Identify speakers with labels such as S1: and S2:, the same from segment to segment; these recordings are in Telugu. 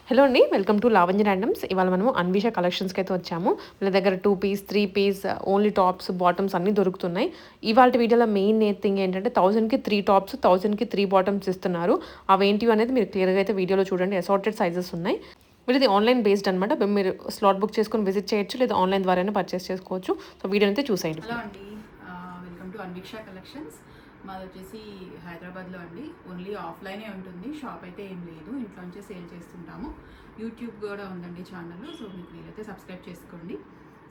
S1: హలో అండి, వెల్కమ్ టు లావణ్య ర్యాండమ్స్. ఇవాళ మనము అన్విషా కలెక్షన్స్కి అయితే వచ్చాము. వీళ్ళ దగ్గర 2 piece 3 piece only tops bottoms అన్నీ దొరుకుతున్నాయి. ఇవాళ వీడియోలో మెయిన్ థింగ్ ఏంటంటే 1000కి 3 టాప్స్ 1000కి 3 బాటమ్స్ ఇస్తున్నారు. అవేంటివి అనేది మీరు క్లియర్గా అయితే వీడియోలో చూడండి. అసార్టెడ్ సైజెస్ ఉన్నాయి. వీళ్ళది ఆన్లైన్ బేస్డ్ అనమాట. మీరు స్లాట్ బుక్ చేసుకొని విజిట్ చేయొచ్చు, లేదా ఆన్లైన్ ద్వారానే పర్చేస్ చేసుకోవచ్చు. సో వీడియో అయితే చూసేయండి.
S2: హలో అండి, వెల్కమ్ టు అన్విషా కలెక్షన్స్. మాది వచ్చేసి హైదరాబాద్లో అండి. ఓన్లీ ఆఫ్లైనే ఉంటుంది, షాప్ అయితే ఏం లేదు. ఇంట్లోంచే సేల్ చేస్తుంటాము. యూట్యూబ్ కూడా ఉందండి ఛానల్, సో మీకు వీలైతే సబ్స్క్రైబ్ చేసుకోండి.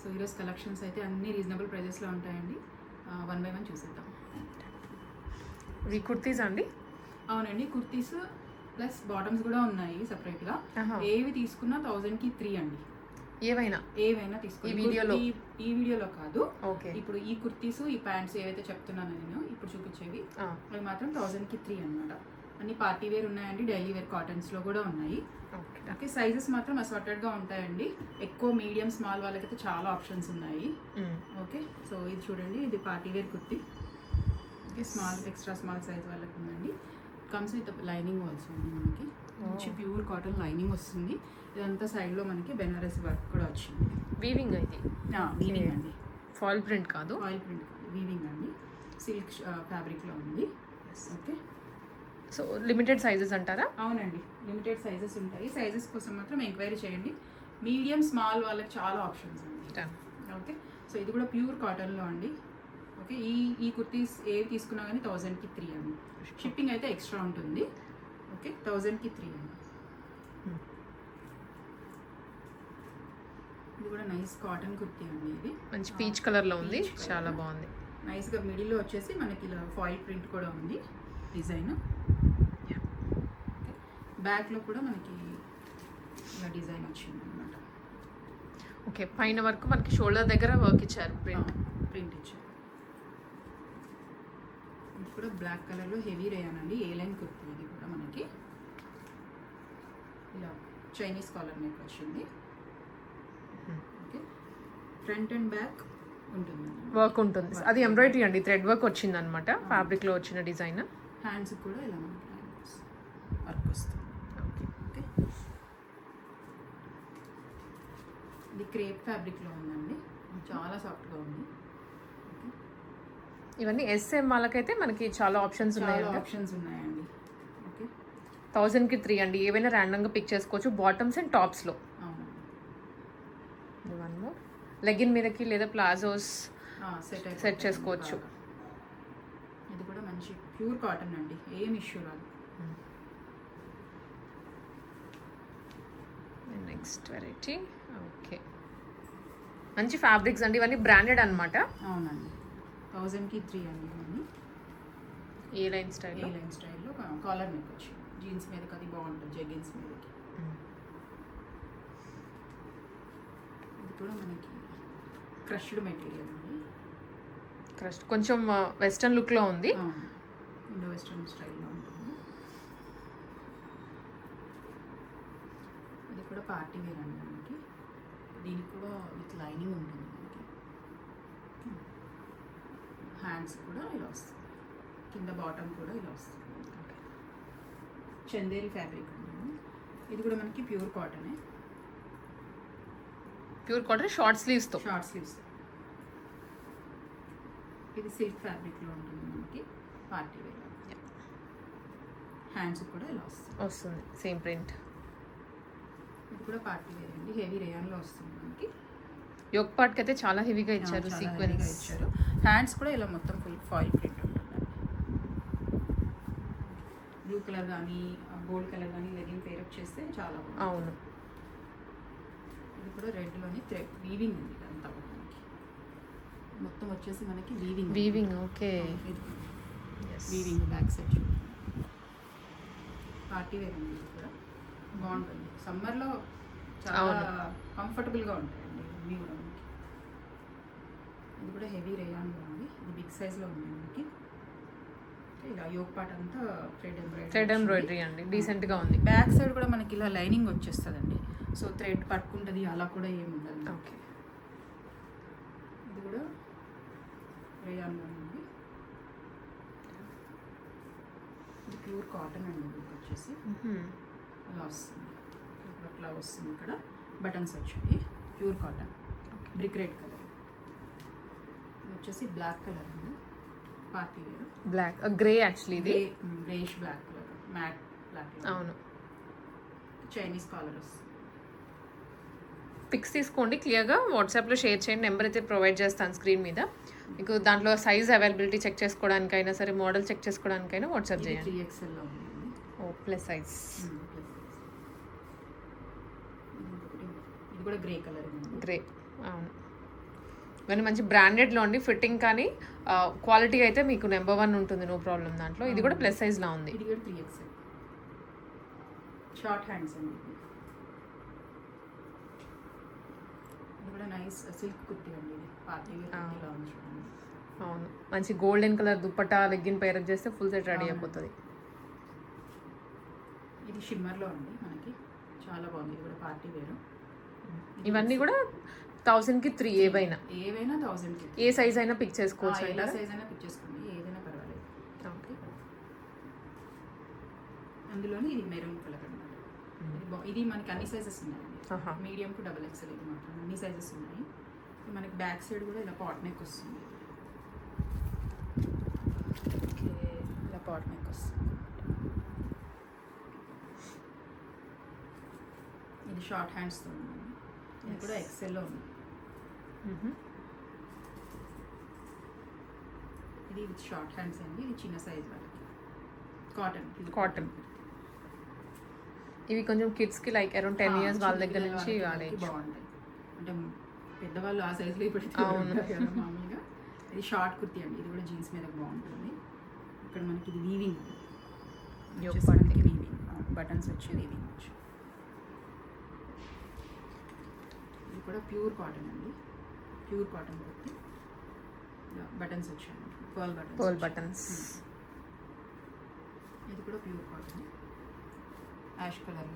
S2: సో ఈరోజు కలెక్షన్స్ అయితే అన్ని రీజనబుల్ ప్రైజెస్లో ఉంటాయండి. 1 by 1 చూసేద్దాం.
S1: ఈ కుర్తీస్ అండి?
S2: అవునండి, కుర్తీస్ ప్లస్ బాటమ్స్ కూడా ఉన్నాయి సపరేట్గా. ఏవి తీసుకున్నా 1000కి 3 అండి. ఏవైనా తీసుకో. ఈ వీడియోలో కాదు, ఇప్పుడు ఈ కుర్తీస్ ఈ ప్యాంట్స్ ఏవైతే చెప్తున్నాను నేను ఇప్పుడు చూపించేవి అవి మాత్రం 1000కి 3 అనమాట. అన్ని పార్టీ వేర్ ఉన్నాయండి, డైలీ వేర్ కాటన్స్ లో కూడా ఉన్నాయి. ఓకే, సైజెస్ మాత్రం అసార్టెడ్ గా ఉంటాయండి. ఎక్కువ మీడియం స్మాల్ వాళ్ళకైతే చాలా ఆప్షన్స్ ఉన్నాయి. ఓకే, సో ఇది చూడండి, ఇది party wear kurti. Small extra small size వాళ్ళకి ఉందండి. కమ్స్ విత్ లైనింగ్ ఆల్సో ఉంది. మనకి మంచి ప్యూర్ కాటన్ లైనింగ్ వస్తుంది. ఇదంతా సైడ్లో మనకి బెనారస్ వర్క్ కూడా వచ్చింది.
S1: వీవింగ్ అయితే
S2: వీవింగ్ అండి,
S1: ఫాయిల్ ప్రింట్ కాదు. వీవింగ్ అండి, సిల్క్ ఫ్యాబ్రిక్లో ఉంది. ఓకే, సో లిమిటెడ్ సైజెస్ అంటారా?
S2: అవునండి, లిమిటెడ్ సైజెస్ ఉంటాయి. సైజెస్ కోసం మాత్రం ఎంక్వైరీ చేయండి. మీడియం స్మాల్ వాళ్ళకి చాలా ఆప్షన్స్ ఉంది. ఓకే, సో ఇది కూడా ప్యూర్ కాటన్లో అండి. ఓకే, ఈ కుర్తీస్ ఏవి తీసుకున్నా కానీ 1000కి 3 అండి. షిప్పింగ్ అయితే ఎక్స్ట్రా ఉంటుంది. ఓకే, 1000కి 3 అండి. ఇది కూడా నైస్ కాటన్ కుర్తీ అండి. ఇది
S1: మంచి పీచ్ కలర్లో ఉంది, చాలా బాగుంది.
S2: నైస్గా మిడిల్లో వచ్చేసి మనకి ఇలా ఫాయిల్ ప్రింట్ కూడా ఉంది డిజైన్. బ్యాక్లో కూడా మనకి ఇలా డిజైన్ వచ్చింది అనమాట.
S1: ఓకే, పైన వరకు మనకి షోల్డర్ దగ్గర వర్క్ ఇచ్చారు,
S2: ప్రింట్ ఇచ్చారు. ఇది కూడా బ్లాక్ కలర్లో హెవీ రేయాన్ అండి, ఏ లైన్ కుర్తీ. ఇది కూడా మనకి ఇలా చైనీస్ కాలర్ నెక్ వచ్చింది. ఓకే, ఫ్రంట్ అండ్ బ్యాక్ ఉంటుంది,
S1: వర్క్ ఉంటుంది. అది ఎంబ్రాయిడరీ అండి, థ్రెడ్ వర్క్ వచ్చింది అనమాట. ఫ్యాబ్రిక్లో వచ్చిన డిజైన్.
S2: హ్యాండ్స్ కూడా ఇలా మనకి వర్క్ వస్తుంది. ఓకే, ఇది క్రేప్ ఫ్యాబ్రిక్లో ఉందండి, చాలా సాఫ్ట్గా ఉంది.
S1: ఇవన్నీ ఎస్ఎం వాళ్ళకైతే మనకి చాలా ఆప్షన్స్ ఉన్నాయండి.
S2: ఓకే,
S1: 1000కి 3 అండి. ఏవైనా ర్యాండమ్గా పిక్ చేసుకోవచ్చు, బాటమ్స్ అండ్ టాప్స్లో. వన్ మోర్, లెగిన్ మీదకి లేదా ప్లాజోస్ సెట్ చేసుకోవచ్చు.
S2: ఇది కూడా మంచి ప్యూర్ కాటన్ అండి, ఏం ఇష్యూ రాదు.
S1: Next variety. ఓకే, మంచి ఫ్యాబ్రిక్స్ అండి, ఇవన్నీ బ్రాండెడ్ అనమాట.
S2: అవునండి, 1000కి 3 అండి. ఇవన్నీ
S1: ఏ లైన్ స్టైల్లో
S2: కాలర్ నెక్ వచ్చి జీన్స్ మీదకి అది బాగుంటుంది, జెగిన్స్ మీదకి. ఇది కూడా మనకి క్రష్డ్ మెటీరియల్ అండి.
S1: క్రష్డ్ కొంచెం వెస్టర్న్ లుక్లో ఉంది,
S2: ఇండో వెస్టర్న్ స్టైల్లో ఉంటుంది. ఇది కూడా పార్టీ వేర్ అండి మనకి. దీనికి కూడా విత్ లైనింగ్ ఉంటుంది మనకి. హ్యాండ్స్ కూడా ఇలా వస్తుంది, కింద బాటమ్ కూడా ఇలా వస్తుంది. చందేరి ఫ్యాబ్రిక్ అండి. ఇది కూడా మనకి ప్యూర్ కాటనే.
S1: Pure cotton short sleeves.
S2: ఇది సిల్క్ ఫ్యాబ్రిక్లో ఉంటుంది మనకి, పార్టీ వేర్. హ్యాండ్స్ కూడా ఇలా
S1: వస్తుంది సేమ్ ప్రింట్.
S2: ఇది కూడా పార్టీ వేర్ అండి, హెవీ రేయాన్లో వస్తుంది మనకి.
S1: యోక్ పార్ట్కి అయితే చాలా హెవీగా ఇచ్చారు, సీక్వెన్స్
S2: ఇచ్చారు. హ్యాండ్స్ కూడా ఇలా మొత్తం ఫుల్ ఫాయిల్ ప్రింట్ ఉంటుందండి. బ్లూ కలర్ కానీ గోల్డ్ కలర్ కానీ లెగిన్ పేరప్ చేస్తే చాలా బాగుంది.
S1: అవును,
S2: ఇది కూడా రెడ్లోని వీవింగ్ ఉంది అంతా మనకి. మొత్తం వచ్చేసి మనకి weaving.
S1: Okay,
S2: weaving back side party wear ఉంది. ఇది కూడా బాగుంటుంది, సమ్మర్లో చాలా కంఫర్టబుల్గా ఉంటాయండి ఇవన్నీ కూడా మనకి. ఇది కూడా హెవీ రేయాన్లో ఉంది, ఇది బిగ్ సైజ్లో ఉంది మనకి. ఇలా యోక్ పార్ట్ అంతా థ్రెడ్ ఎంబ్రాయిడరీ
S1: అండి, డీసెంట్గా ఉంది.
S2: బ్యాక్ సైడ్ కూడా మనకి ఇలా లైనింగ్ వచ్చేస్తుందండి, సో థ్రెడ్ పట్టుకుంటుంది అలా కూడా ఏమి ఉండదు.
S1: ఓకే,
S2: ఇది కూడా రేయాన్లో ఉంది. ఇది ప్యూర్ కాటన్ అండి, వచ్చేసి అలా వస్తుంది. లా వస్తుంది. ఇక్కడ బటన్స్ వచ్చాయి, pure cotton, brick red colour. ఇది వచ్చేసి బ్లాక్ కలర్ అండి, party wear.
S1: Black grey actually, ఇది
S2: greyish black colour, matt black. అవును, చైనీస్ కాలర్ వస్తుంది.
S1: పిక్స్ తీసుకోండి, క్లియర్గా వాట్సాప్లో షేర్ చేయండి. నెంబర్ అయితే ప్రొవైడ్ చేస్తాను స్క్రీన్ మీద. మీకు దాంట్లో సైజ్ అవైలబిలిటీ చెక్ చేసుకోవడానికైనా సరే, మోడల్ చెక్ చేసుకోవడానికైనా వాట్సాప్ చేయండి.
S2: 3XL ఉంది.
S1: ఓ ప్లస్ సైజ్.
S2: ఇది కూడా గ్రే కలర్.
S1: గ్రే, అవును. ఇవన్నీ మంచి బ్రాండెడ్లో అండి. ఫిట్టింగ్ కానీ క్వాలిటీ అయితే మీకు నెంబర్ 1 ఉంటుంది, నో ప్రాబ్లం దాంట్లో. ఇది కూడా ప్లస్ సైజ్లా ఉంది.
S2: ఇది కూడా 3XL షార్ట్ హ్యాండ్స్ అండి. ఇది కూడా నైస్ సిల్క్ కుర్తీ అండి, ఇది పార్టీ వేర్ కుర్తీలా ఉంది చూడండి.
S1: అవును, మంచి golden colour dupatta legging pair up చేస్తే ఫుల్ సెట్ రెడీ అయిపోతుంది.
S2: ఇది షిమ్మర్లో అండి, మనకి చాలా బాగుంది. ఇది కూడా పార్టీ వేర్.
S1: ఇవన్నీ కూడా 1000కి 3. ఏవైనా
S2: 1000కి.
S1: ఏ సైజ్ అయినా పిక్ చేసుకోవచ్చు.
S2: ఏ సైజ్ అయినా పిక్ చేసుకోండి, ఏదైనా పర్వాలేదు. ఓకే, అందులోని ఇది మెరూన్ కలర్ అనమాట. ఇది మనకి అన్ని సైజెస్ ఉన్నాయండి, మీడియం టు XXL. ఇది మాత్రం అన్ని సైజెస్ ఉన్నాయి. మనకి బ్యాక్ సైడ్ కూడా ఇలా పాట్ నెక్ వస్తుంది. ఓకే, ఇలా పాట్ నెక్ వస్తుంది. ఇది షార్ట్ హ్యాండ్స్తో ఉంది. ఇది కూడా XL లో ఉంది. ఇది విత్ షార్ట్ హ్యాండ్స్ అండి. ఇది చిన్న సైజ్ వాళ్ళకి,
S1: కాటన్. ఇవి కొంచెం కిడ్స్కి లైక్ అరౌండ్ 10 years వాళ్ళ దగ్గర నుంచి వాడేది,
S2: బాగుంటాయి. అంటే పెద్దవాళ్ళు ఆ సైజులో ఇప్పటికీ మామూలుగా. ఇది షార్ట్ కుర్తీ అండి, ఇది కూడా జీన్స్ మీద బాగుంటుంది. ఇక్కడ మనకి ఇది వీవింగ్, బటన్స్ వచ్చి వీవింగ్ వచ్చి. ఇది కూడా ప్యూర్ కాటన్ అండి, ప్యూర్ కాటన్ కుర్తీ. బటన్స్ వచ్చాయి, పర్ల్ బటన్స్. ఇది కూడా ప్యూర్ కాటన్, యాష్ కలర్.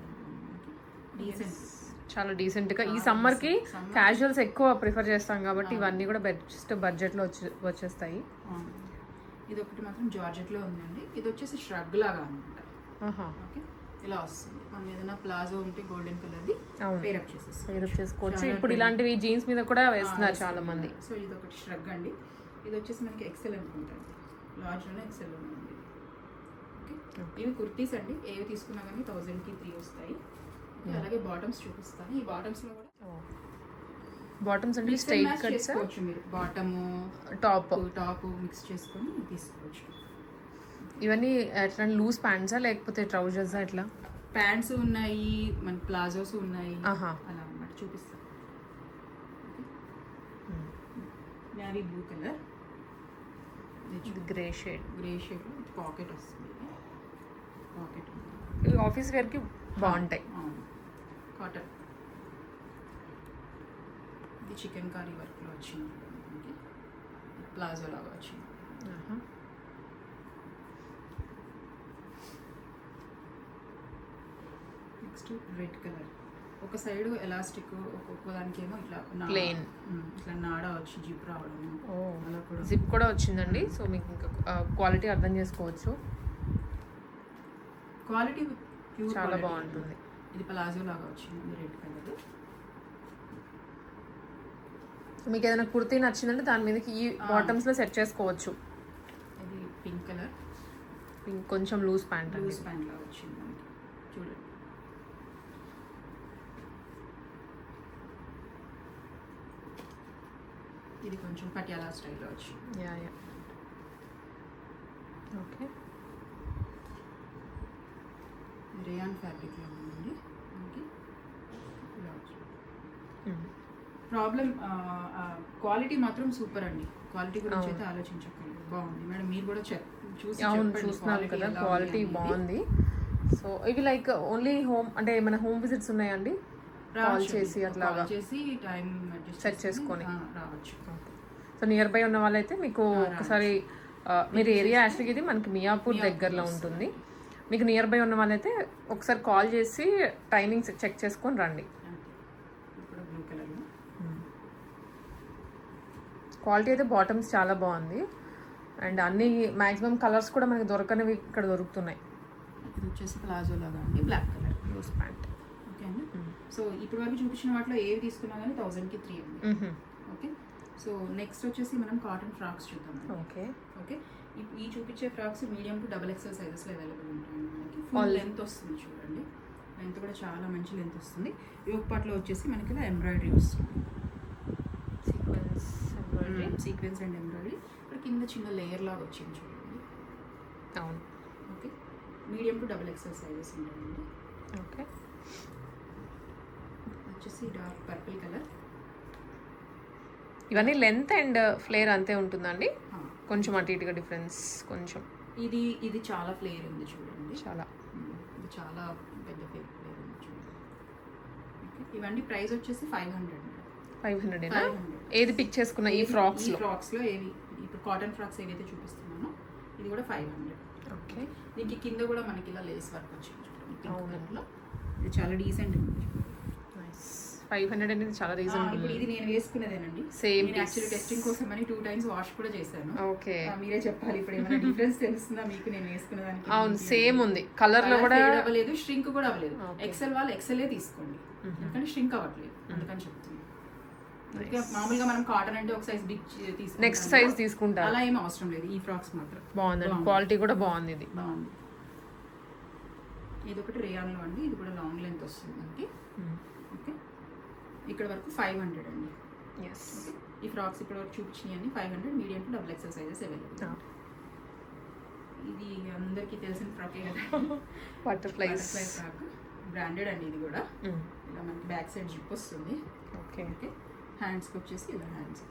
S1: చాలా డీసెంట్గా. ఈ సమ్మర్కి క్యాజువల్స్ ఎక్కువ ప్రిఫర్ చేస్తాం కాబట్టి ఇవన్నీ కూడా బెస్ట్ బడ్జెట్లో వచ్చేస్తాయి.
S2: ఇది ఒకటి మాత్రం జార్జెట్లో ఉందండి. ఇది వచ్చేసి ష్రగ్ లాగా అనమాట. ఓకే, ఇలా వస్తుంది. మనం ఏదైనా ప్లాజో ఉంటే గోల్డెన్ కలర్ది పేరప్
S1: చేసుకోవచ్చు. ఇప్పుడు ఇలాంటివి జీన్స్ మీద కూడా వేస్తున్నారు చాలా మంది.
S2: సో ఇది ఒకటి ష్రగ్ అండి. ఇది వచ్చేసి మనకి XL అనుకుంటాను, లార్జ్లోనే XL ఉంది. ఇవి కుర్తీస్ అండి, ఏవి తీసుకున్నా కానీ 1000కి 3 వస్తాయి. అలాగే బాటమ్స్ చూపిస్తాను. ఈ బాటమ్స్లో కూడా
S1: బాటమ్స్ అంటే స్ట్రైట్ కట్
S2: చేసుకోవచ్చు మీరు, బాటమ్ టాప్ మిక్స్ చేసుకొని తీసుకోవచ్చు.
S1: ఇవన్నీ ఎట్లా లూజ్ ప్యాంట్సా లేకపోతే ట్రౌజర్సా? ఎట్లా?
S2: ప్యాంట్స్ ఉన్నాయి, మన ప్లాజోస్ ఉన్నాయి, అలా అన్నమాట. చూపిస్తాను. Navy blue colour,
S1: grey shade
S2: with pocket వస్తుంది. పాకెట్
S1: ఇవి ఆఫీస్ వేర్కి బాగుంటాయి.
S2: కాటన్. ఇది చికెన్ కర్రీ వర్క్లో వచ్చింది, ప్లాజో లాగా వచ్చింది. Next red colour. ఒక సైడ్ ఎలాస్టిక్, ఒక్కొక్క దానికి ఏమో ఇట్లా
S1: ప్లెయిన్,
S2: ఇట్లా నాడ వచ్చి జిప్ రావడం.
S1: జిప్ కూడా వచ్చిందండి. సో మీకు ఇంకా క్వాలిటీ అర్థం చేసుకోవచ్చు.
S2: క్వాలిటీ
S1: చాలా బాగుంటుంది.
S2: ఇది ప్లాజో లాగా వచ్చింది, రెడ్ కలర్.
S1: మీకు ఏదైనా కుర్తీ నచ్చిందంటే దాని మీదకి ఈ బాటమ్స్లో సెట్ చేసుకోవచ్చు.
S2: ఇది పింక్ కలర్,
S1: కొంచెం లూజ్ ప్యాంట్
S2: లాగా వచ్చింది మనకి, చూడండి. ఇది కొంచెం పటియాలా స్టైల్లో వచ్చింది.
S1: ఓకే,
S2: రేయాన్ ఫ్యాబ్రిక్లో ఉందండి మనకి. ప్రాబ్లం క్వాలిటీ మాత్రం సూపర్ అండి. క్వాలిటీ గురించి అయితే ఆలోచించకండి, బాగుంది మేడం. మీరు కూడా చూసి
S1: చూస్తున్నారు కదా, క్వాలిటీ బాగుంది. సో ఇవి లైక్ ఓన్లీ హోమ్ అంటే ఏమైనా హోమ్ విజిట్స్ ఉన్నాయండి? కాల్ చేసి అట్లాగా
S2: టైం
S1: సెట్ చేసుకొని
S2: రావచ్చు.
S1: సో నియర్ బై ఉన్న వాళ్ళైతే మీకు ఒకసారి మీరు ఏరియా యాక్చువల్గా ఇది మనకి మియాపూర్ దగ్గరలో ఉంటుంది. మీకు నియర్ బై ఉన్న వాళ్ళైతే ఒకసారి కాల్ చేసి టైమింగ్స్ చెక్ చేసుకొని రండి. క్వాలిటీ అయితే బాటమ్స్ చాలా బాగుంది. అండ్ అన్ని మ్యాక్సిమం కలర్స్ కూడా మనకి దొరకనివి ఇక్కడ దొరుకుతున్నాయి.
S2: ఇది వచ్చేసి ప్లాజో లాగా అండి, black colour
S1: loose pant.
S2: Okay, ఓకేనా. సో ఇప్పుడు వరకు చూపించిన వాటిలో ఏవి తీసుకున్నా కానీ 1000కి 3 అండి. ఓకే. సో నెక్స్ట్ వచ్చేసి మనం కాటన్ ఫ్రాక్స్ చూద్దాం.
S1: Okay
S2: okay. ఈ చూపించే ఫ్రాక్స్ మీడియం టు XXL సైజెస్లో అవైలబుల్ ఉంటాయండి మనకి. ఫుల్ లెంత్ వస్తుంది చూడండి, లెంత్ కూడా చాలా మంచి లెంత్ వస్తుంది. యోక్ పార్ట్లో వచ్చేసి మనకి ఇలా ఎంబ్రాయిడరీ వస్తుంది, సీక్వెన్స్ అండ్ ఎంబ్రాయిడరీ. ఇక్కడ కింద చిన్న లేయర్ లాగా వచ్చింది చూడండి.
S1: అవును.
S2: Okay. Medium to XXL sizes ఉంటాయండి.
S1: ఓకే.
S2: వచ్చేసి డార్క్ పర్పుల్ కలర్.
S1: ఇవన్నీ లెంత్ అండ్ ఫ్లేర్ అంతే ఉంటుందండి, కొంచెం అటు ఇటుగా డిఫరెన్స్ కొంచెం.
S2: ఇది చాలా ఫ్లేర్ ఉంది చూడండి,
S1: చాలా
S2: ఇది చాలా పెద్ద ఫ్లేర్ ఉంది చూడండి. ఓకే. ఇవన్నీ ప్రైస్ వచ్చేసి 500.
S1: ఏది పిక్ చేసుకున్న ఈ
S2: ఫ్రాక్స్లో ఏవి ఇప్పుడు కాటన్ ఫ్రాక్స్ ఏవైతే చూపిస్తున్నానో ఇది కూడా 500.
S1: ఓకే.
S2: దీనికి కింద కూడా మనకి ఇలా లేస్ వర్క్ వచ్చింది చూడండి. ఇది చాలా డీసెంట్ ఉంది.
S1: 500 అనేది చాలా రీజనబుల్.
S2: ఇది నేను వేసుకునేదేనండి,
S1: సేమ్
S2: యాక్చువల్లీ టెస్టింగ్ కోసం అని 2 times వాష్ కూడా చేశాను.
S1: ఓకే.
S2: మీరే చెప్పాలి ఇప్పుడు ఏమైనా డిఫరెన్స్ తెలుస్తుందా మీకు నేను వేసుకునే దానికి?
S1: అవును, సేమ్ ఉంది, కలర్ లో కూడా
S2: అవ్వలేదు, ష్రింక్ కూడా అవ్వలేదు. ఎక్సెల్ వాళ్ళు ఎక్సెల్ తీసుకోండి, ఎందుకంటే ష్రింక్ అవ్వట్లేదు అందుకని చెప్తున్నాను. మామూలుగా మనం కాటన్ అంటే ఒక సైజ్ బిగ్ తీసుకుంటాం,
S1: నెక్స్ట్ సైజ్ తీసుకుంటాం,
S2: అలా ఏం అవసరం లేదు. ఈ ఫ్రాక్స్ మాత్రం
S1: బాగుంది, క్వాలిటీ కూడా బాగుంది. ఇది
S2: బాగుంది. ఇది ఒకటి రేయాన్ లో అండి, ఇది కూడా లాంగ్ లెంత్ వస్తుంది మనకి. ఓకే. ఇక్కడ వరకు 500 అండి. ఈ ఫ్రాక్స్ ఇక్కడ వరకు చూపించినవి 500, medium to XXL sizes available. ఇది అందరికీ తెలిసిన ఫ్రాకే కదా, బటర్ఫ్లై ఫ్రాక్. బ్రాండెడ్ అండి ఇది కూడా. ఇలా మనకి బ్యాక్ సైడ్ జిప్ వస్తుంది. ఓకే. హ్యాండ్స్కి వచ్చేసి ఇలా హ్యాండ్స్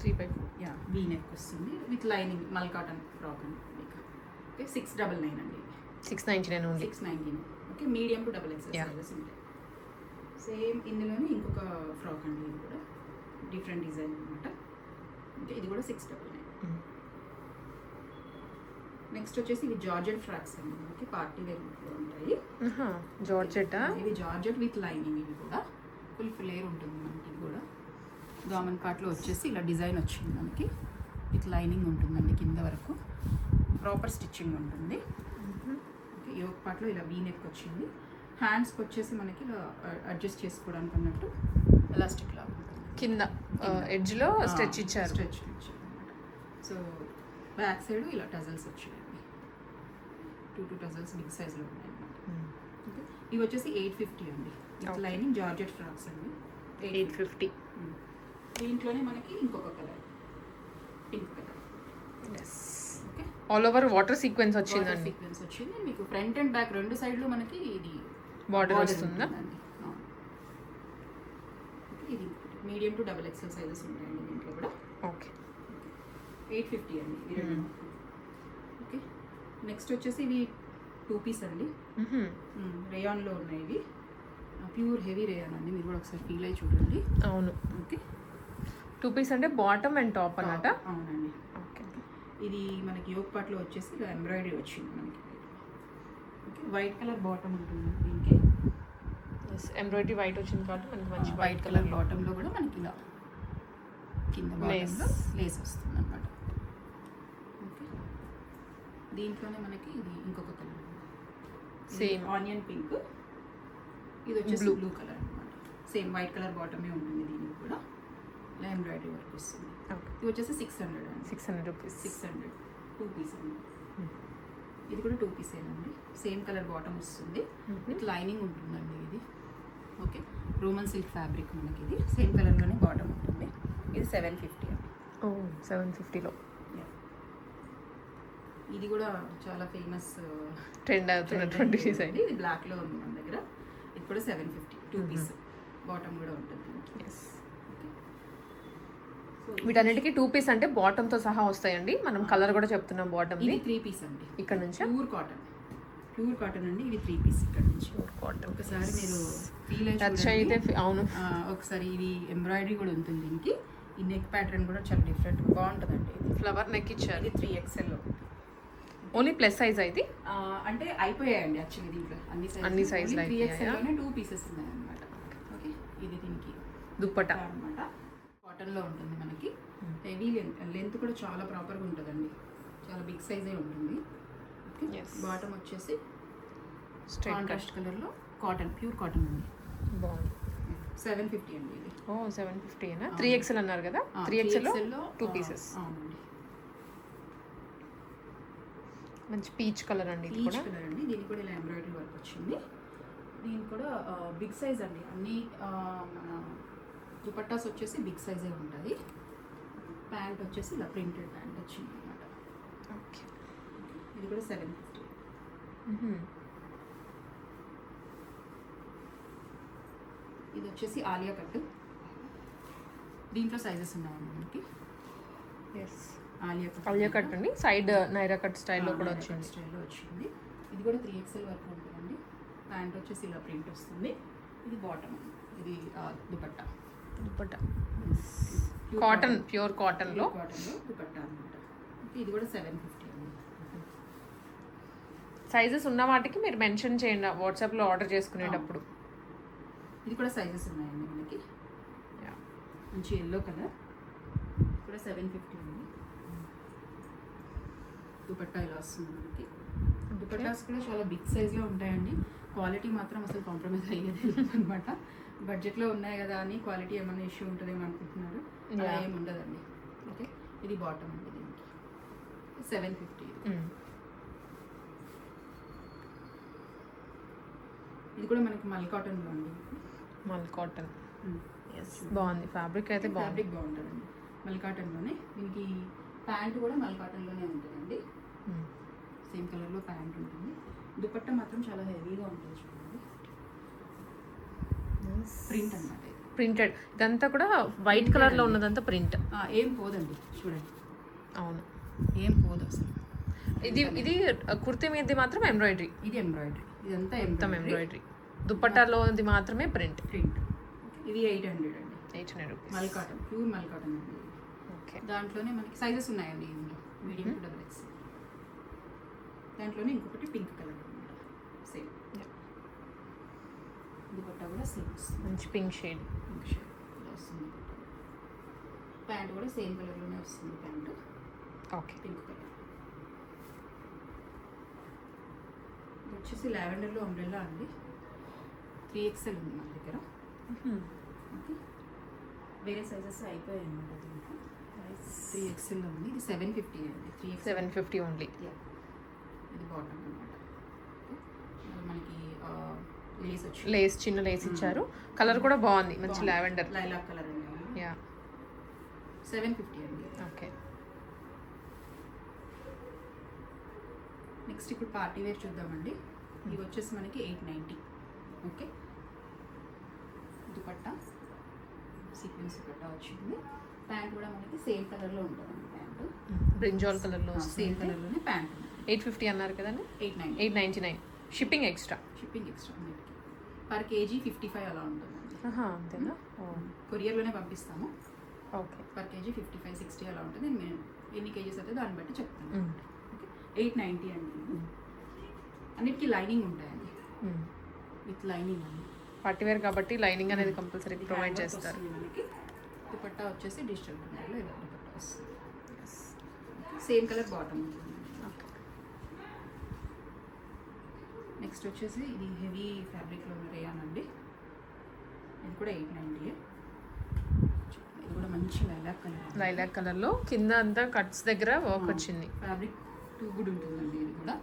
S2: 3/4 వీ నెక్ వస్తుంది విత్ లైనింగ్, మల్ కాటన్ ఫ్రాక్ అండి మీకు. ఓకే. 699 అండి,
S1: 699 ఉంది.
S2: 699. Okay. Medium to XXL sizes ఉంటాయి. సేమ్ ఇందులోనే ఇంకొక ఫ్రాక్ అండి, ఇది కూడా డిఫరెంట్ డిజైన్ అనమాట. ఓకే. ఇది కూడా 699. నెక్స్ట్ వచ్చేసి ఇవి జార్జెట్ ఫ్రాక్స్ అండి మనకి, పార్టీ వేర్ ఉంటాయి. ఇవి జార్జెట్ విత్ లైనింగ్, ఇవి కూడా ఫుల్ ఫ్లేర్ ఉంటుంది మనకి. ఇది కూడా దామన్ పార్ట్లో వచ్చేసి ఇలా డిజైన్ వచ్చింది మనకి, విత్ లైనింగ్ ఉంటుందండి కింద వరకు, ప్రాపర్ స్టిచ్చింగ్ ఉంటుంది. ఓకే. యోక్ పార్ట్లో ఇలా వీ నెక్ వచ్చింది. హ్యాండ్స్కి వచ్చేసి మనకి ఇలా అడ్జస్ట్ చేసుకోవడానికి అన్నట్టు ఎలాస్టిక్ లాగా
S1: కింద ఎడ్జ్లో స్ట్రెచ్ ఇచ్చారు
S2: అనమాట. సో బ్యాక్ సైడ్ ఇలా టజల్స్ వచ్చాయండి, 2 టజల్స్ బిగ్ సైజ్లో ఉన్నాయి అనమాట. ఓకే. ఇవి వచ్చేసి 850 అండి, విత్ లైనింగ్ జార్జెట్ ఫ్రాక్స్ అండి.
S1: 850.
S2: దీంట్లోనే మనకి ఇంకొక colour, pink colour. Okay.
S1: All over water sequence వచ్చిందండి.
S2: సీక్వెన్స్ వచ్చింది మీకు, ఫ్రంట్ అండ్ బ్యాక్ రెండు సైడ్లు మనకి ఇది
S1: బార్డర్ వస్తుందా?
S2: ఇది మీడియం టు XXL సైజెస్ ఉంటాయండి దీంట్లో కూడా.
S1: ఓకే.
S2: 850 అండి ఈ రెండు. ఓకే. నెక్స్ట్ వచ్చేసి ఇవి 2 పీస్ అండి, రేయాన్లో ఉన్నాయి. ఇవి ప్యూర్ హెవీ రేయాన్ అండి, మీరు కూడా ఒకసారి ఫీల్ అయ్యి చూడండి.
S1: అవును.
S2: ఓకే.
S1: 2 పీస్ అంటే బాటమ్ అండ్ టాప్ అన్నమాట.
S2: అవునండి. ఓకే. ఇది మనకి యోక్ పార్ట్లో వచ్చేసి ఇలా ఎంబ్రాయిడరీ వచ్చింది మనకి. ఓకే. వైట్ కలర్ బాటమ్ ఉంటుంది దీనికి.
S1: ఎంబ్రాయిడరీ వైట్ వచ్చింది కాబట్టి మనకి మంచి
S2: వైట్ కలర్ బాటంలో కూడా మనకి ఇలా కింద బాటంలో లేస్ వస్తుంది అన్నమాట. ఓకే. దీంట్లోనే మనకి ఇది ఇంకొక కలర్, సేమ్ ఆనియన్ పింక్. ఇది వచ్చేసి బ్లూ కలర్ అనమాట. సేమ్ వైట్ కలర్ బాటమే ఉంటుంది దీనికి కూడా, ఇలా ఎంబ్రాయిడరీ వర్క్ వస్తుంది. ఇది వచ్చేసి 600 అండి,
S1: 600 రూపీస్.
S2: 600 2 పీస్ అండి. ఇది కూడా 2 పీసేనండి, సేమ్ కలర్ బాటమ్ వస్తుంది, విత్ లైనింగ్ ఉంటుందండి ఇది. ఓకే. రోమన్ సిల్క్ ఫ్యాబ్రిక్ మనకి, ఇది సేమ్ కలర్లోనే బాటమ్ ఉంటుంది. ఇది 750 అండి.
S1: 750లో.
S2: ఇది కూడా చాలా ఫేమస్
S1: ట్రెండ్ అవుతున్నటువంటి డిజైన్.
S2: ఇది బ్లాక్లో ఉంది మన దగ్గర. ఇది కూడా 750, 2 పీస్ బాటమ్ కూడా ఉంటుంది.
S1: వీటన్నిటికీ 2 పీస్ అంటే బాటమ్ తో సహా వస్తాయండి. మనం కలర్ కూడా చెప్తున్నాం బాటమ్.
S2: ఇది 3 పీస్ అండి,
S1: ఇక్కడ నుంచి
S2: ప్యూర్ కాటన్ అండి. ఇది 3 పీస్ ఇక్కడ నుంచి
S1: కాటన్.
S2: ఒకసారి మీరు ఫీల్
S1: అయితే అవును.
S2: ఒకసారి ఇది ఎంబ్రాయిడరీ కూడా ఉంటుంది దీనికి. ఈ నెక్ ప్యాటర్న్ కూడా చాలా డిఫరెంట్ బాగుంటుందండి. ఇది
S1: ఫ్లవర్ నెక్ ఇచ్చారు.
S2: ఇది 3XL లో.
S1: ఓన్లీ ప్లస్ సైజ్ అయితే
S2: అంటే అయిపోయాయండి యాక్చువల్లీ దీంట్లో అన్ని సైజులు 3XL లోనే 2 పీసెస్ ఉన్నాయి అన్నమాట. ఓకే. ఇది దీనికి
S1: దుప్పటా
S2: అన్నమాట, కాటన్లో ఉంటుంది మనకి. హెవీ లెంత్ కూడా చాలా ప్రాపర్గా ఉంటుందండి, చాలా బిగ్ సైజే ఉంటుంది. ఓకే. బాటమ్ వచ్చేసి కాంట్రాస్ట్ కలర్లో కాటన్, ప్యూర్ కాటన్ అండి.
S1: బాగుంది.
S2: 750 అండి ఇది.
S1: 750 ఏనా? 3XL అన్నారు కదా? 3XLలో 2 పీసెస్.
S2: అవునండి.
S1: మంచి పీచ్ కలర్ అండి. ఇది కూడా
S2: కలర్ అండి. దీనికి కూడా ఇలా ఎంబ్రాయిడరీ వర్క్ వచ్చింది. దీనికి కూడా బిగ్ సైజ్ అండి. అన్ని మన దుపట్టాస్ వచ్చేసి బిగ్ సైజే ఉంటుంది. ప్యాంట్ వచ్చేసి ఇలా ప్రింటెడ్ ప్యాంట్ వచ్చింది అనమాట.
S1: ఓకే.
S2: ఇది కూడా 750. ఇది వచ్చేసి ఆలియా కట్. దీంట్లో సైజెస్ ఉన్నాయండి మనకి.
S1: ఎస్,
S2: ఆలియా
S1: కట్ అండి. సైడ్ నైరా కట్ స్టైల్లో కూడా వచ్చింది.
S2: ఇది కూడా 3XL వరకు ఉంటుందండి. ప్యాంట్ వచ్చేసి ఇలా ప్రింట్ వస్తుంది. ఇది బాటమ్, ఇది దుపట్టా.
S1: కాటన్, ప్యూర్ కాటన్లో
S2: దుపట్టా అనమాట. ఇది కూడా 750 అండి.
S1: సైజెస్ ఉన్న వాటికి మీరు మెన్షన్ చేయండి వాట్సాప్లో ఆర్డర్ చేసుకునేటప్పుడు.
S2: ఇది కూడా సైజెస్ ఉన్నాయండి మనకి. మంచి ఎల్లో కలర్, కూడా 750 ఉంది. దుపట్టా ఇలా వస్తుంది మనకి. దుపట్టాస్ కూడా చాలా బిగ్ సైజ్లో ఉంటాయండి. క్వాలిటీ మాత్రం అసలు కాంప్రమైజ్ అయ్యేది అనమాట. బడ్జెట్లో ఉన్నాయి కదా అని క్వాలిటీ ఏమైనా ఇష్యూ ఉంటుందేమో అనుకుంటున్నారు. అలా ఏమి ఉండదండి. ఓకే, ఇది బాటమ్ అండి. దీనికి 750. ఇది కూడా మనకి మల్ కాటన్లో అండి.
S1: మల్ కాటన్. బాగుంది. ఫ్యాబ్రిక్ అయితే
S2: ఫ్యాబ్రిక్ బాగుంటుందండి. మల్ కాటన్లోనే. దీనికి ప్యాంట్ కూడా మల్ కాటన్లోనే ఉంటుందండి. సేమ్ కలర్లో ప్యాంట్ ఉంటుంది. దుపట్టా మాత్రం చాలా హెవీగా ఉంటుంది చూడండి. ప్రింట్ అన్నమాట.
S1: ప్రింటెడ్. ఇదంతా కూడా వైట్ కలర్లో ఉన్నదంతా ప్రింట్.
S2: ఏం పోదండి చూడండి.
S1: అవును,
S2: ఏం పోదు అసలు.
S1: ఇది కుర్తీ మీది మాత్రం ఎంబ్రాయిడరీ.
S2: ఇది ఎంబ్రాయిడరీ. ఇదంతా
S1: ఎంబ్రాయిడరీ. దుపట్టాలోది మాత్రమే ప్రింట్.
S2: ఇది 800 అండి.
S1: 800 రూపీస్.
S2: మల్ కాటన్, ప్యూర్ మల్ కాటన్ అండి.
S1: ఓకే.
S2: దాంట్లోనే మనకి సైజెస్ ఉన్నాయండి. ఇందులో మీడియం టు డబుల్ ఎక్స్. దాంట్లోనే ఇంకొకటి పింక్ కలర్ అనమాట. సేమ్ దుపట్టా కూడా సేమ్ వస్తుంది.
S1: మంచి పింక్ షేడ్
S2: ఇలా వస్తుంది. ప్యాంట్ కూడా సేమ్ కలర్లోనే వస్తుంది. Pant
S1: okay,
S2: pink colour. ఇది వచ్చేసి లావెండర్లో అంబ్రెల్లా అండి. 3XL ఉంది మన దగ్గర. ఓకే, వేరే సైజెస్ అయిపోయాయి అనమాట. దీంట్లో 3XL ఉంది. ఇది 750 అండి.
S1: 750 ఓన్లీ.
S2: ఇది బాటమ్ అనమాట. మనకి లేస్ వచ్చి
S1: చిన్న లేస్ ఇచ్చారు. కలర్ కూడా బాగుంది. మంచి లావెండర్,
S2: లైలాక్ కలర్ అండి. 750 అండి.
S1: ఓకే.
S2: నెక్స్ట్ ఇప్పుడు పార్టీ వేర్ చూద్దామండి. ఇవి వచ్చేసి మనకి 890. ఓకే, దుపట్టా సీక్వెన్స్ దుపట్టా వచ్చింది. ప్యాంట్ కూడా మనకి సేమ్ కలర్లో ఉంటుందండి. ప్యాంట్
S1: బ్రింజాల్ కలర్లో
S2: సేమ్ కలర్లోనే ప్యాంట్.
S1: 850 అన్నారు కదండి. 899. షిప్పింగ్ ఎక్స్ట్రా
S2: అన్నిటికి పర్ కేజీ 55 అలా ఉంటుందండి.
S1: అంతేనా?
S2: కొరియర్లోనే పంపిస్తాము.
S1: ఓకే.
S2: పర్ కేజీ 55-60 అలా ఉంటుంది. నేను ఎన్ని కేజీస్ అయితే దాన్ని బట్టి చెప్తాను. ఓకే, 890 అండి. అన్నిటికీ లైనింగ్ ఉంటాయండి. విత్ లైనింగ్ అండి.
S1: పార్టీ వేర్ కాబట్టి లైనింగ్ అనేది కంపల్సరీ ప్రొవైడ్ చేస్తారు.
S2: మనకి దుపట్టా వచ్చేసి డిజిటల్ ప్రింట్లో ఇలా దుపట్టా వస్తుంది. సేమ్ కలర్ బాటమ్ ఉంటుంది. నెక్స్ట్ వచ్చేసి ఇది హెవీ ఫ్యాబ్రిక్లో ఉన్న రేయాన్ అండి. ఇది కూడా 890. ఇది కూడా మంచి లైలాక్
S1: కలర్లో కింద అంతా కట్స్ దగ్గర వర్క్ వచ్చింది.
S2: ఫ్యాబ్రిక్ టూ గుడ్ ఉంటుందండి. ఇది కూడా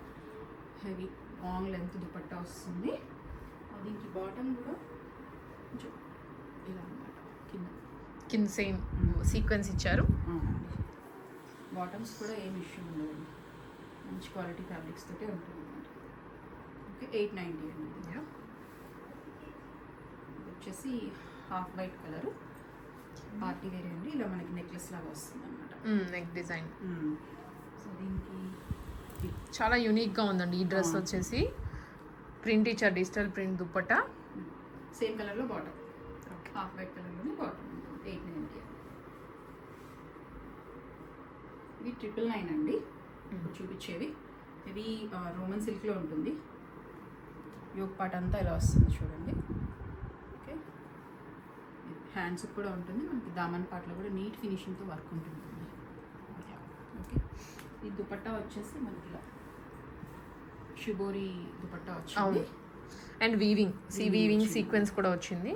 S2: హెవీ లాంగ్ లెంత్ దుపట్టా వస్తుంది. దీనికి బాటమ్ కూడా కొంచెం ఇలా అనమాట.
S1: కింద సేమ్ సీక్వెన్స్ ఇచ్చారు.
S2: బాటమ్స్ కూడా ఏం ఇష్యూ ఉండదండి. మంచి క్వాలిటీ ఫ్యాబ్రిక్స్ తోటే ఉంటుంది అనమాట. ఓకే, 890 అండి. ఇది వచ్చేసి half white colour party wear అండి. ఇలా మనకి నెక్లెస్ లాగా వస్తుంది అనమాట.
S1: Neck design.
S2: సో దీనికి
S1: చాలా యూనిక్గా ఉందండి. ఈ డ్రెస్ వచ్చేసి ప్రింట్ ఇచ్చారు, డిజిటల్ ప్రింట్ దుపట్టా.
S2: సేమ్ కలర్లో బాటమ్. హాఫ్ వైట్ కలర్లోనే బాటమ్. 890. ఇది 999 అండి. చూపించేవి ఇది రోమన్ సిల్క్లో ఉంటుంది. యోగ్ పార్ట్ అంతా ఇలా వస్తుంది చూడండి. ఓకే, హ్యాండ్స్ కూడా ఉంటుంది. మనకి దామన్ పార్ట్లో కూడా నీట్ ఫినిషింగ్తో వర్క్ ఉంటుంది. ఓకే, ఈ దుపట్టా వచ్చేసి మనకి ఇలా షిబోరి దుపట్టా వచ్చింది.
S1: అండ్ వీవింగ్ వీవింగ్ సీక్వెన్స్ కూడా వచ్చింది.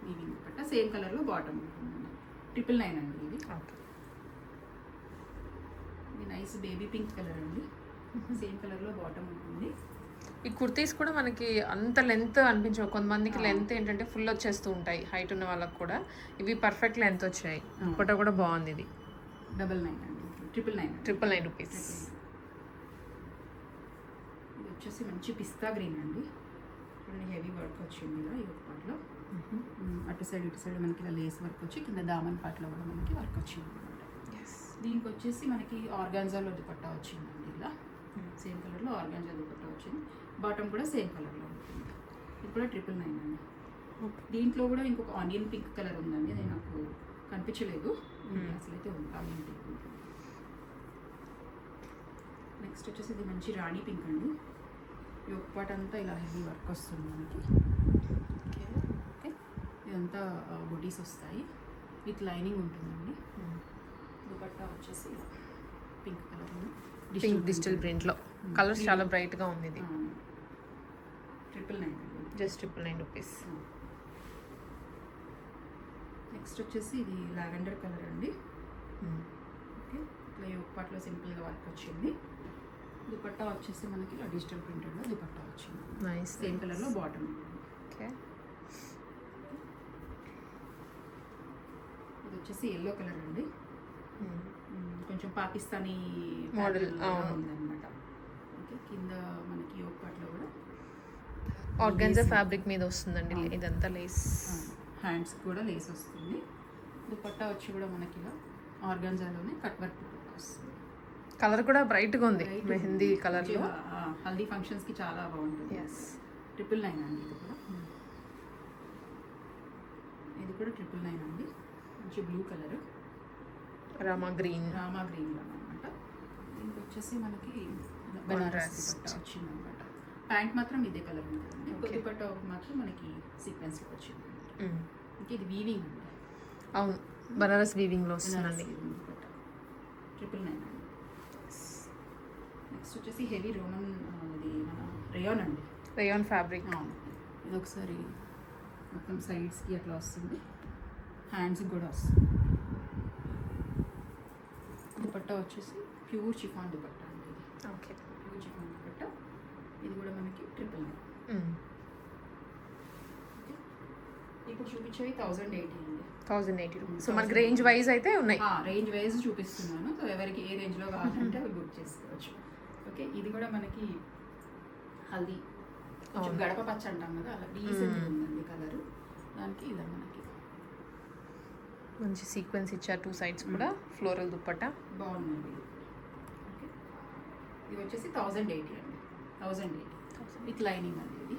S2: వీవింగ్ దుపట్టా సేమ్ కలర్లో బాటమ్ ఉంటుందండి. 999 అండి ఇది.
S1: ఓకే,
S2: ఇది నైస్ బేబీ పింక్ కలర్ అండి. సేమ్ కలర్లో బాటమ్ ఉంటుంది.
S1: ఈ కుర్తీస్ కూడా మనకి అంత లెంత్ అనిపించవు. కొంతమందికి లెంత్ ఏంటంటే ఫుల్ వచ్చేస్తూ ఉంటాయి, హైట్ ఉన్న వాళ్ళకి కూడా. ఇవి పర్ఫెక్ట్ లెంత్ వచ్చాయి. దుపట్టా కూడా బాగుంది. ఇది
S2: 999 అండి.
S1: 999 రూపీస్.
S2: ఇది వచ్చేసి మంచి పిస్తా గ్రీన్ అండి. చూడండి, హెవీ వర్క్ వచ్చింది ఇలా ఈ పార్ట్లో. అటు సైడ్ ఇటు సైడ్ మనకి ఇలా లేస్ వర్క్ వచ్చి కింద దామన్ పార్ట్లో కూడా మనకి వర్క్ వచ్చింది అనమాట. దీనికి వచ్చేసి మనకి ఆర్గాన్జాలో దుపట్టా వచ్చిందండి. ఇలా సేమ్ కలర్లో ఆర్గాన్జా దుపట్టా వచ్చింది. బాటమ్ కూడా సేమ్ కలర్లో ఉంటుంది. ఇది కూడా 999 అండి. దీంట్లో కూడా ఇంకొక ఆనియన్ పింక్ కలర్ ఉందండి, అది నాకు కనిపించలేదు. అసలు అయితే ఉంది ఆనియన్ పింక్. నెక్స్ట్ వచ్చేసి ఇది మంచి రాణి పింక్ అండి. ఈ ఒక పాట అంతా ఇలా హెవీ వర్క్ వస్తుంది మనకి. ఓకే, ఇదంతా బొటీస్ వస్తాయి, విత్ లైనింగ్ ఉంటుందండి. దుపట్టా వచ్చేసి పింక్ కలర్,
S1: పింక్ డిజిటల్ ప్రింట్లో. కలర్స్ చాలా బ్రైట్గా ఉంది. ఇది
S2: 999 అండి.
S1: Just 999 rupees.
S2: నెక్స్ట్ వచ్చేసి ఇది లావెండర్ కలర్ అండి. ఓకే, ఇట్లా ఈ ఒక పాటలో సింపుల్గా వర్క్ వచ్చింది. దుపట్టా వచ్చేసి మనకి ఇలా డిజిటల్ ప్రింటెడ్లో దుపట్టా వచ్చింది.
S1: నైస్.
S2: సేమ్ కలర్లో బాటమ్.
S1: ఓకే,
S2: ఇది వచ్చేసి ఎల్లో కలర్ అండి. కొంచెం పాకిస్తానీ
S1: మోడల్
S2: ఉందన్నమాట. ఓకే, కింద మనకి యోగ్ పార్ట్లో కూడా
S1: ఆర్గాన్జా ఫ్యాబ్రిక్ మీద వస్తుందండి ఇదంతా లేస్.
S2: హ్యాండ్స్ కూడా లేస్ వస్తుంది. దుపట్టా వచ్చి కూడా మనకి ఇలా ఆర్గాన్జాలోనే కట్ వర్క్ వస్తుంది.
S1: కలర్ కూడా బ్రైట్గా ఉంది, మెహందీ కలర్లో.
S2: హల్దీ ఫంక్షన్స్కి చాలా బాగుంటుంది. 999 అండి. ఇది కూడా 999 అండి. మంచి బ్లూ కలర్, రామా గ్రీన్ అనమాట. దీనికి వచ్చేసి మనకి బనారస్ దుపట్టా వచ్చింది అనమాట. ప్యాంట్ మాత్రం ఇదే కలర్ ఉంటుందండి. దుపట్టా మాత్రం మనకి సీక్వెన్స్ వచ్చింది. ఇంకా ఇది వీవింగ్ అండి.
S1: అవును, బనారస్ వీవింగ్లో వస్తుందండి.
S2: 999 అండి. నెక్స్ట్ వచ్చేసి హెవీ రోమన్, ఇది మన రేయాన్ అండి.
S1: Rayon fabric.
S2: ఇది ఒకసారి మొత్తం సైడ్స్కి అట్లా వస్తుంది, హ్యాండ్స్కి కూడా వస్తుంది. దుపట్టా వచ్చేసి ప్యూర్ చిఫాన్ దుపట్టా అండి. ఇది
S1: ఓకే,
S2: ప్యూర్ చిఫాన్ దుపట్టా. ఇది కూడా మనకి 999. ఇప్పుడు చూపించేవి 1080 అండి.
S1: 1080 రూపీస్. సో మనకి రేంజ్ వైజ్ అయితే ఉన్నాయి.
S2: రేంజ్ వైజ్ చూపిస్తున్నాను. సో ఎవరికి ఏ రేంజ్లో కావాలంటే అవి బుక్ చేసుకోవచ్చు. ఓకే, ఇది కూడా మనకి హల్దీ కొంచెం గడప పచ్చ అంటాం కదా, అలా డీసెంట్ ఉందండి కలర్. దానికి ఇలా మనకి
S1: మంచి సీక్వెన్స్ ఇచ్చారు, 2 సైడ్స్ కూడా ఫ్లోరల్ దుపట్టా.
S2: బాగుందండి. ఓకే, ఇది వచ్చేసి 1080 అండి. 1080 విత్ లైనింగ్ అండి. ఇది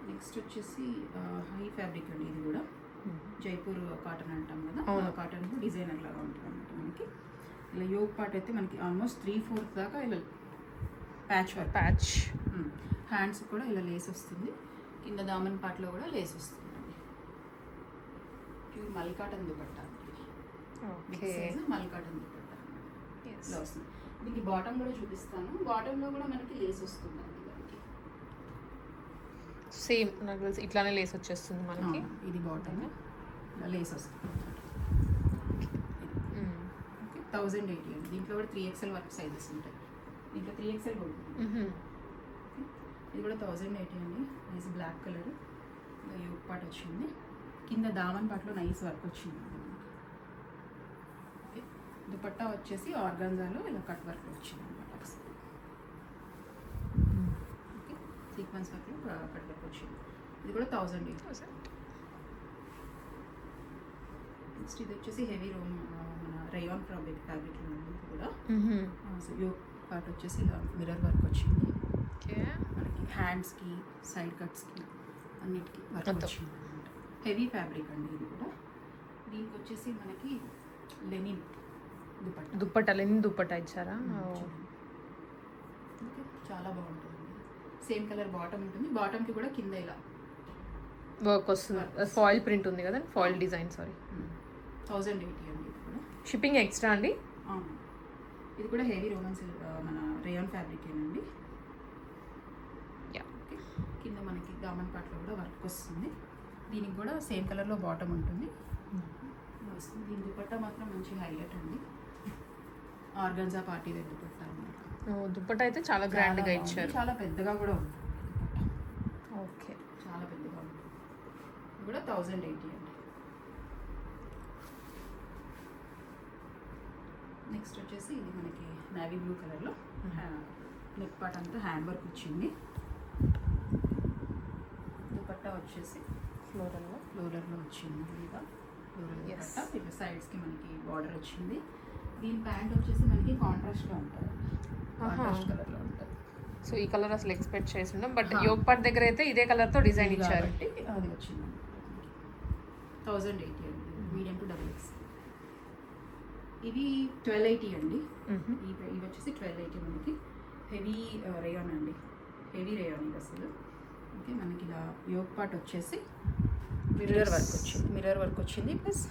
S2: నెక్స్ట్ వచ్చేసి హై ఫ్యాబ్రిక్ అండి. ఇది కూడా జైపూర్ కాటన్ అంటాం కదా, కాటన్ డిజైన్ అట్లాగా ఉంటుంది అనమాట. మనకి ఇలా యోగ్ పార్ట్ అయితే మనకి ఆల్మోస్ట్ 3/4 దాకా ఇలా ప్యాచ్ వర్క్. హ్యాండ్స్ కూడా ఇలా లేస్ వస్తుంది, కింద దామన్ పార్ట్లో కూడా లేస్ వస్తుందండి. ప్యూర్ మల్ కాటన్ దుపట్టా అండి. మల్ కాటన్ దుపట్టా ఇలా వస్తుంది. దీనికి బాటమ్ కూడా చూపిస్తాను. బాటంలో కూడా మనకి లేస్ వస్తుందండి. దానికి
S1: సేమ్ నాకు తెలిసి ఇట్లానే లేస్ వచ్చేస్తుంది మనకి.
S2: ఇది బాటమ్ ఇలా లేస్ వస్తుంది. ఓకే, 1080 అండి. దీంట్లో కూడా 3XL వర్క్ సైజెస్ ఉంటాయి. దీంట్లో 3XL కూడా ఉంటుంది. ఇది కూడా 1080 అండి. Nice black colour, yoke part వచ్చింది. కింద దామన్ పార్ట్లో నైస్ వర్క్ వచ్చింది. ఓకే, దుపట్టా వచ్చేసి ఆర్గాన్జాలో ఇలా కట్ వర్క్ వచ్చింది అనమాట. ఓకే, సీక్వెన్స్ వర్క్లో కట్ వర్క్ వచ్చింది. ఇది కూడా 1080. నెక్స్ట్ ఇది వచ్చేసి హెవీ మన రేయాన్ ఫ్యాబ్రిక్లో ఉంది. ఇది కూడా యోగ్ పార్ట్ వచ్చేసి ఇలా మిర్రర్ వర్క్ వచ్చింది. మనకి హ్యాండ్స్కి, సైడ్ కట్స్కి అన్నిటికీ వర్క్ వచ్చింది అనమాట. హెవీ ఫ్యాబ్రిక్ అండి. ఇది కూడా దీనికి వచ్చేసి మనకి లెనిన్
S1: దుపట్టా లెనిన్ దుపట్టా ఇచ్చారా?
S2: ఓకే, చాలా బాగుంటుంది. సేమ్ కలర్ బాటమ్ ఉంటుంది. బాటమ్కి కూడా కింద ఇలా
S1: వర్క్ వస్తుంది. ఫాయిల్ ప్రింట్ ఉంది కదా, ఫాయిల్ డిజైన్. సారీ,
S2: 1080 అండి. ఇది కూడా
S1: షిప్పింగ్ ఎక్స్ట్రా అండి.
S2: ఇది కూడా హెవీ రోమన్స్ మన రేయాన్ ఫ్యాబ్రిక్ ఏనండి. కింద మనకి దామన్ పాటలో కూడా వర్క్ వస్తుంది. దీనికి కూడా సేమ్ కలర్లో బాటమ్ ఉంటుంది. వస్తుంది. దీని దుపట్టా మాత్రం మంచి హైలైట్ అండి. ఆర్గన్జా పార్టీ వేర్ దుపట్టా అన్నమాట.
S1: దుపట్టా అయితే చాలా గ్రాండ్గా ఇచ్చారు.
S2: చాలా పెద్దగా కూడా ఉంటుంది.
S1: ఓకే,
S2: చాలా పెద్దగా ఉంటుంది. ఇది కూడా 1080 అండి. నెక్స్ట్ వచ్చేసి ఇది మనకి నేవీ బ్లూ కలర్లో నెక్ పార్ట్ అంతా హ్యాండ్ వర్క్ వచ్చింది. దుపట్టా వచ్చేసి ఫ్లోరల్లో వచ్చింది. లేదా ఫ్లోరల్ దుపట్టా. ఇట్లా సైడ్స్కి మనకి బార్డర్ వచ్చింది. దీని ప్యాంట్ వచ్చేసి మనకి కాంట్రాస్ట్లో ఉంటుంది, కాంట్రాస్ట్ కలర్లో ఉంటుంది.
S1: సో ఈ కలర్ అసలు ఎక్స్పెక్ట్ చేస్తున్నాం, బట్ యోగ్ పార్ట్ దగ్గర అయితే ఇదే కలర్తో డిజైన్ ఇచ్చారు.
S2: అది వచ్చింది 1080 అండి. Medium to double X. ఇవి 1280 అండి. ఇవి వచ్చేసి 1280 మనకి. హెవీ రేయాన్ అండి, హెవీ రేయాన్ ఇది అసలు. ఓకే, మనకి ఇలా యోగ్ పార్ట్ వచ్చేసి మిర్రర్ వర్క్ వచ్చింది. ప్లస్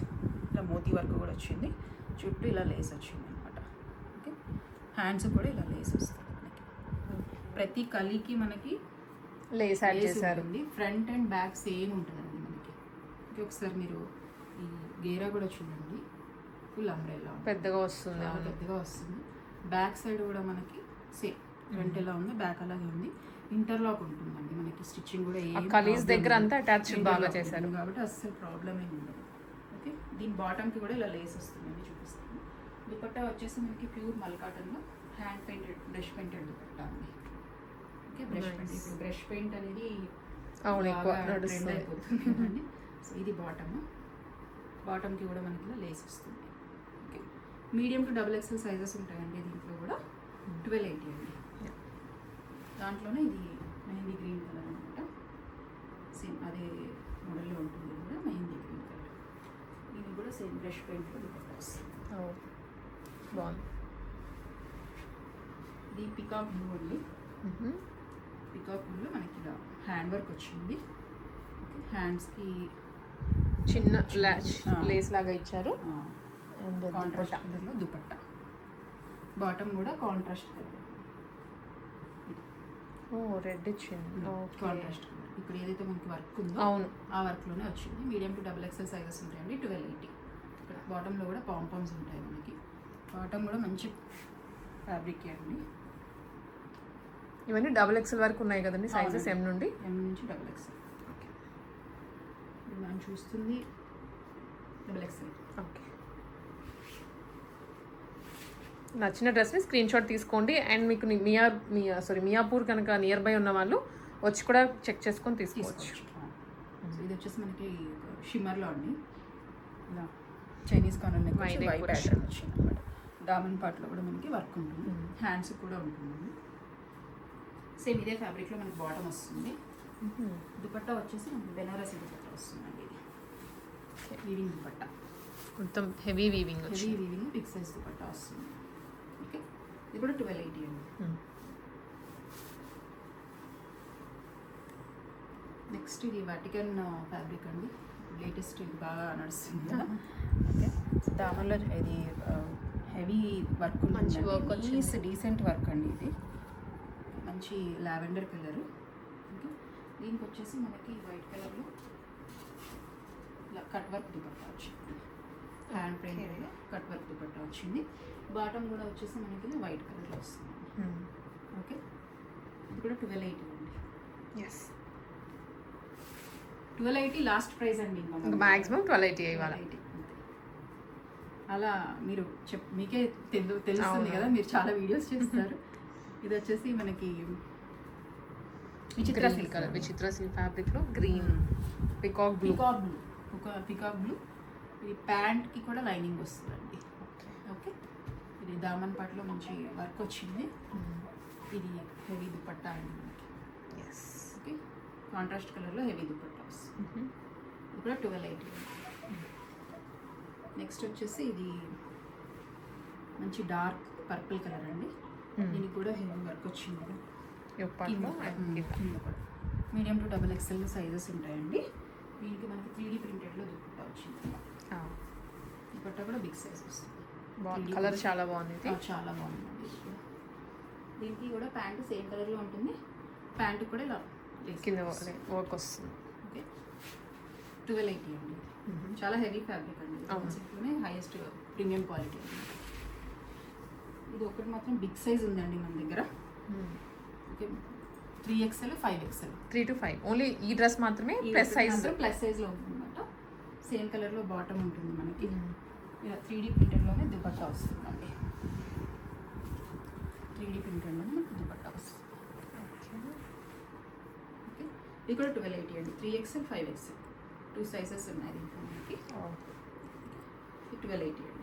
S2: ఇలా మోతీ వర్క్ కూడా వచ్చింది. చుట్టూ ఇలా లేస్ వచ్చింది అనమాట. ఓకే, హ్యాండ్స్ కూడా ఇలా లేస్ వస్తుంది మనకి. ప్రతి కలికి మనకి
S1: లేస్ యాడ్ చేశారు.
S2: ఫ్రంట్ అండ్ బ్యాక్ సేమ్ ఉంటుందండి మనకి. ఓకే, ఒకసారి మీరు ఈ గేరా కూడా చూడండి, ఫుల్ అంబ్రెల్లా
S1: పెద్దగా వస్తుంది,
S2: పెద్దగా వస్తుంది. బ్యాక్ సైడ్ కూడా మనకి సేమ్, ఫ్రంట్ ఎలా ఉంది బ్యాక్ అలాగే ఉంది. ఇంటర్లాక్ ఉంటుందండి మనకి. స్టిచ్చింగ్ కూడా
S1: కలీస్ దగ్గర అంతా అటాచ్ బాగా చేశారు
S2: కాబట్టి అస్సలు ప్రాబ్లం ఏమి ఉండదు. ఓకే, దీని బాటమ్కి కూడా ఇలా లేస్ వస్తుందండి, చూపిస్తాను. దుపట్టా వచ్చేసి మనకి ప్యూర్ మల్ కాటన్లో hand painted, brush painted dupatta అండి. Okay, brush paint. ఇప్పుడు బ్రష్ పెయింట్ అనేది ట్రెండ్ అయిపోతుంది. సో ఇది బాటమ్కి కూడా మనకి ఇలా లేస్ వస్తుంది. Okay, medium to double XL sizes ఉంటాయండి దీంట్లో కూడా. 1280 అండి. దాంట్లోనే ఇది మెహందీ గ్రీన్ కలర్ అనమాట. సేమ్ అదే మోడల్లో ఉంటుంది కూడా, మెహందీ గ్రీన్ కలర్. ఇది కూడా సేమ్ బ్రష్ పెయింట్ దుపట్టా వస్తుంది.
S1: బాగుంది.
S2: ఇది పికాక్ బ్లూ అండి. పికాక్ బ్లూలో మనకి ఇలా హ్యాండ్ వర్క్ వచ్చింది. ఓకే, హ్యాండ్స్కి
S1: చిన్న లేస్ లాగా ఇచ్చారు.
S2: అండ్ కాంట్రాస్ట్ కలర్లో దుపట్టా. బాటమ్ కూడా కాంట్రాస్ట్ కలర్.
S1: రెడ్ ఇచ్చింది,
S2: కాంట్రాస్ట్ కలర్. ఇప్పుడు ఏదైతే మనకి వర్క్ ఉందో
S1: అవును,
S2: ఆ వర్క్లోనే వచ్చింది. Medium to double XL sizes ఉంటాయండి. 1280. ఇక్కడ బాటంలో కూడా పాంపామ్స్ ఉంటాయి మనకి. బాటమ్ కూడా మంచి ఫ్యాబ్రిక్ అండి.
S1: ఇవన్నీ డబుల్ ఎక్స్ఎల్ వరకు ఉన్నాయి కదండి సైజెస్, ఎం నుంచి
S2: డబుల్ ఎక్స్ఎల్. ఓకే, మనం చూస్తుంది డబుల్ ఎక్స్ఎల్.
S1: ఓకే, నచ్చిన డ్రెస్ని స్క్రీన్ షాట్ తీసుకోండి. అండ్ మీకు మియాపూర్ కనుక నియర్ బై ఉన్న వాళ్ళు వచ్చి కూడా చెక్ చేసుకొని తీసుకోవచ్చు.
S2: ఇది వచ్చేసి మనకి షిమ్మర్లో అండి, ఇలా Chinese corner neck white pattern వచ్చింది అనమాట. దామన్ పార్ట్లో కూడా మనకి వర్క్ ఉంటుంది, హ్యాండ్స్ కూడా ఉంటుంది. సేమ్ ఇదే ఫ్యాబ్రిక్లో మనకి బాటమ్ వస్తుంది. దుపట్టా వచ్చేసి మనకి బెనారసి దుపట్టా వస్తుందండి. ఇది వీవింగ్ దుపట్టా,
S1: మొత్తం heavy weaving,
S2: big size dupatta వస్తుంది. ఓకే, ఇది కూడా 1280 అండి. నెక్స్ట్ ఇది వాటికన్ ఫ్యాబ్రిక్ అండి, లేటెస్ట్, ఇది బాగా నడుస్తుంది కదా. ఓకే, దామన్లో ఇది హెవీ వర్క్, మంచి వర్క్, డీసెంట్ వర్క్ అండి. ఇది మంచి లావెండర్ కలర్. ఓకే, దీనికి వచ్చేసి మనకి వైట్ కలర్లో ఇలా కట్ వర్క్ దుపట్టా వచ్చింది. Hand print cut work dupatta వచ్చింది. బాటమ్ కూడా వచ్చేసి మనకి వైట్ కలర్లో వస్తుంది. ఓకే, ఇది కూడా 1280 అండి.
S1: ఎస్,
S2: 1280 లాస్ట్ ప్రైస్ అండి.
S1: మ్యాక్సిమం 1280 ఇవ్వాలి.
S2: అలా మీరు మీకే తెలుస్తుంది కదా, మీరు చాలా వీడియోస్ చేస్తారు. ఇది వచ్చేసి మనకి విచిత్ర సిల్క్ కలర్,
S1: విచిత్ర సిల్క్ ఫ్యాబ్రిక్లో గ్రీన్ పికాక్ బ్లూ.
S2: ఇది ప్యాంట్కి కూడా లైనింగ్ వస్తుందండి. ఓకే, ఇది దామన్ పాటలో మంచి వర్క్ వచ్చింది. ఇది హెవీ దుపట్టా అండి మనకి.
S1: ఎస్,
S2: ఓకే, కాంట్రాస్ట్ కలర్లో హెవీ దుపట్టా వస్తుంది. ఇది కూడా 1280. నెక్స్ట్ వచ్చేసి ఇది మంచి డార్క్ పర్పుల్ కలర్ అండి. దీనికి కూడా హెవీ వర్క్ వచ్చింది. Medium to double XL sizes ఉంటాయండి. దీనికి మనకి 3D ప్రింటెడ్లో దుపట్టా వచ్చింది. దుపట్టా కూడా బిగ్ సైజ్ వస్తుంది.
S1: కలర్ చాలా బాగుంది,
S2: చాలా బాగుంది. దీనికి కూడా ప్యాంటు సేమ్ కలర్లో ఉంటుంది. ప్యాంటు కూడా ఇలా
S1: కింద వర్క్ వస్తుంది.
S2: ఓకే 1280 అండి. చాలా హెవీ ఫ్యాబ్రిక్ అండి. కాన్సెప్ట్లోనే హైయెస్ట్ ప్రీమియం క్వాలిటీ అండి. ఇది ఒకటి మాత్రం బిగ్ సైజ్ ఉందండి మన దగ్గర. Okay 3XL 5XL
S1: 3 to 5 only ఈ డ్రెస్ మాత్రమే ప్లస్
S2: సైజ్లో ఉంటుందన్నమాట. సేమ్ కలర్లో బాటమ్ ఉంటుంది మనకి. ఇలా 3D ప్రింటెడ్లోనే దుపట్టా వస్తుందండి. 3D ప్రింటెడ్లోనే మనకి దుపట్టా వస్తుంది. ఓకే ఇది కూడా 1280 అండి. 3XL 5XL 2 సైజెస్ ఉన్నాయి దీంట్లో మనకి. 1280 అండి.